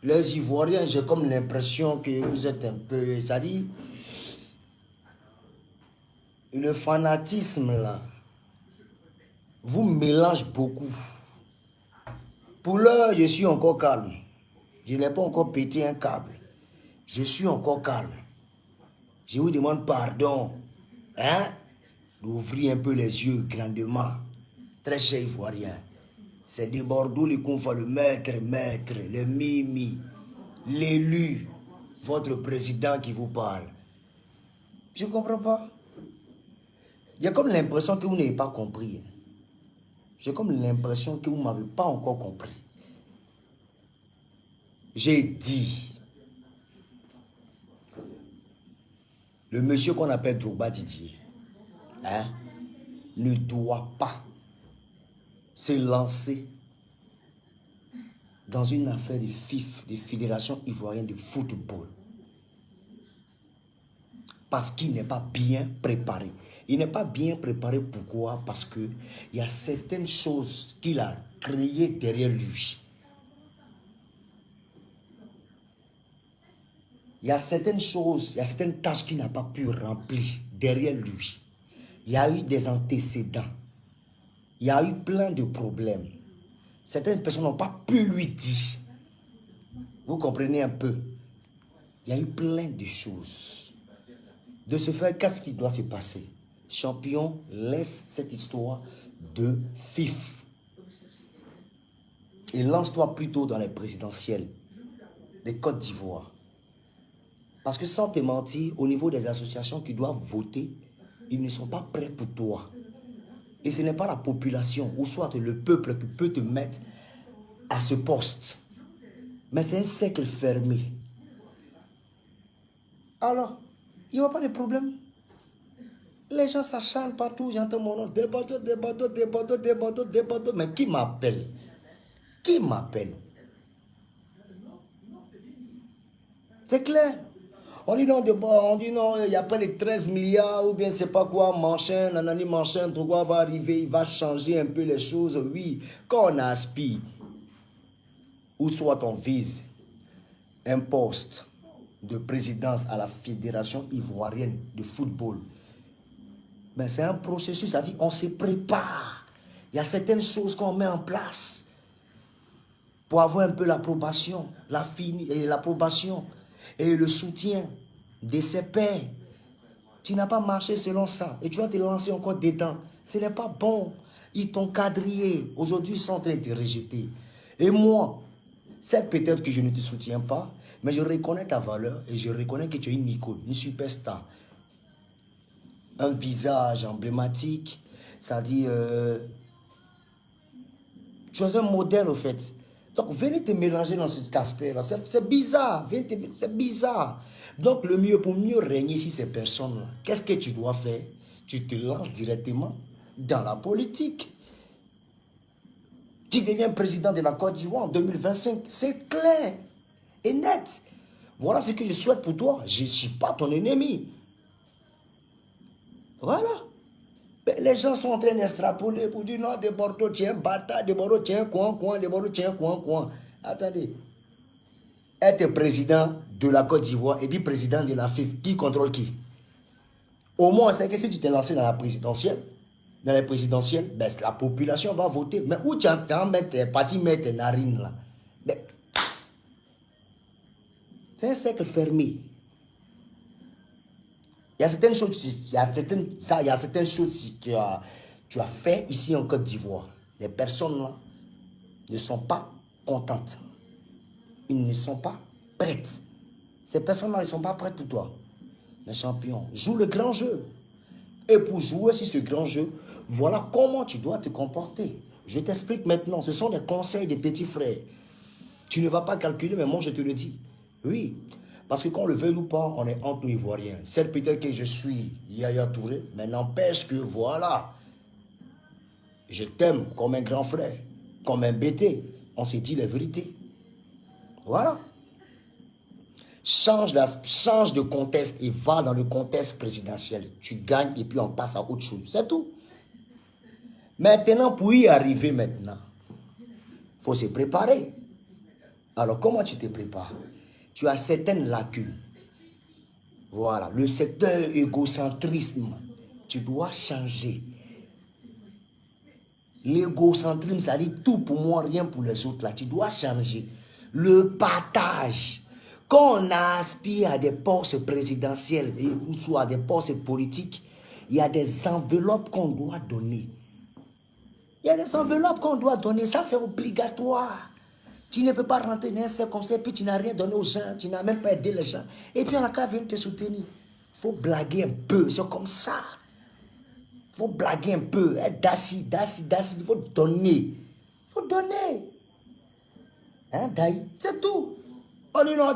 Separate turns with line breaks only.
Les Ivoiriens, j'ai comme l'impression que vous êtes un peu... C'est-à-dire, le fanatisme là, vous mélange beaucoup. Pour l'heure, je suis encore calme. Je n'ai pas encore pété un câble. Je suis encore calme. Je vous demande pardon. Hein? D'ouvrir un peu les yeux grandement. Très cher Ivoirien. C'est de Bordeaux, le confort, le maître, le mimi, l'élu, votre président qui vous parle. Je ne comprends pas. Il y a comme l'impression que vous n'avez pas compris. J'ai comme l'impression que vous ne m'avez pas encore compris. J'ai dit, le monsieur qu'on appelle Drogba Didier, hein, ne doit pas se lancer dans une affaire de FIF, de Fédération Ivoirienne de Football. Parce qu'il n'est pas bien préparé. Il n'est pas bien préparé, pourquoi? Parce qu'il y a certaines choses qu'il a créées derrière lui. Il y a certaines choses, il y a certaines tâches qu'il n'a pas pu remplir derrière lui. Il y a eu des antécédents. Il y a eu plein de problèmes. Certaines personnes n'ont pas pu lui dire. Vous comprenez un peu? Il y a eu plein de choses. De ce fait, qu'est-ce qui doit se passer? Champion, laisse cette histoire de FIF. Et lance-toi plutôt dans les présidentielles des Côte d'Ivoire. Parce que sans te mentir, au niveau des associations qui doivent voter, ils ne sont pas prêts pour toi. Et ce n'est pas la population ou soit le peuple qui peut te mettre à ce poste. Mais c'est un cercle fermé. Alors, il n'y aura pas de problème. Les gens s'acharnent partout, j'entends mon nom. Des bateaux. Mais qui m'appelle? Qui m'appelle? C'est clair. On dit non, il n'y a pas de 13 milliards ou bien c'est pas quoi, machin, nanani, machin, tout quoi va arriver, il va changer un peu les choses. Oui, quand on aspire, ou soit on vise un poste de présidence à la Fédération Ivoirienne de Football, ben c'est un processus, c'est-à-dire on se prépare. Il y a certaines choses qu'on met en place pour avoir un peu l'approbation, l'approbation et le soutien de ses pairs. Tu n'as pas marché selon ça et tu vas te lancer encore dedans. Ce n'est pas bon. Ils t'ont quadrillé. Aujourd'hui, ils sont en train de te rejeter. Et moi, c'est peut-être que je ne te soutiens pas, mais je reconnais ta valeur et je reconnais que tu es une icône, une superstar. Un visage emblématique, c'est-à-dire, tu es un modèle au fait. Donc, venez te mélanger dans cet aspect-là. C'est bizarre. C'est bizarre. Donc, le mieux, pour mieux régner sur ces personnes-là, qu'est-ce que tu dois faire? Tu te lances directement dans la politique. Tu deviens président de la Côte d'Ivoire en 2025. C'est clair et net. Voilà ce que je souhaite pour toi. Je ne suis pas ton ennemi. Voilà. Mais les gens sont en train d'extrapoler pour dire non, de Bordeaux, tiens, bâtard, de Bordeaux, tiens, coin, de Bordeaux, tiens, coin. Attendez. Être président de la Côte d'Ivoire et puis président de la FIF, qui contrôle qui? Au moins, c'est que si tu t'es lancé dans la présidentielle, ben, la population va voter. Mais où tu entends mettre tes narines là? Ben, c'est un cercle fermé. Il y a certaines choses, il y a certaines choses que tu as fait ici en Côte d'Ivoire. Les personnes là ne sont pas contentes. Ils ne sont pas prêtes. Ces personnes-là, ils ne sont pas prêtes pour toi. Mais champion, joue le grand jeu. Et pour jouer sur ce grand jeu, voilà comment tu dois te comporter. Je t'explique maintenant. Ce sont des conseils des petits frères. Tu ne vas pas calculer, mais moi je te le dis. Oui. Parce que qu'on le veuille ou pas, on est entre nous Ivoiriens. C'est peut-être que je suis Yaya Touré, mais n'empêche que voilà. Je t'aime comme un grand frère, comme un bêté. On s'est dit la vérité. Voilà. Change de contexte et va dans le contexte présidentiel. Tu gagnes et puis on passe à autre chose. C'est tout. Maintenant, pour y arriver maintenant, il faut se préparer. Alors, comment tu te prépares? Tu as certaines lacunes. Voilà, le secteur égocentrisme, tu dois changer. L'égocentrisme, ça dit tout pour moi, rien pour les autres. Là, tu dois changer. Le partage. Quand on aspire à des postes présidentiels, ou soit à des postes politiques, il y a des enveloppes qu'on doit donner. Il y a des enveloppes qu'on doit donner. Ça, c'est obligatoire. Tu ne peux pas rentrer dans un cercle comme ça, puis tu n'as rien donné aux gens, tu n'as même pas aidé les gens. Et puis on a qu'à venir te soutenir. Il faut blaguer un peu, c'est comme ça. Il faut blaguer un peu. Dassi, il faut donner. Il faut donner. Hein, Daï, c'est tout. On est là,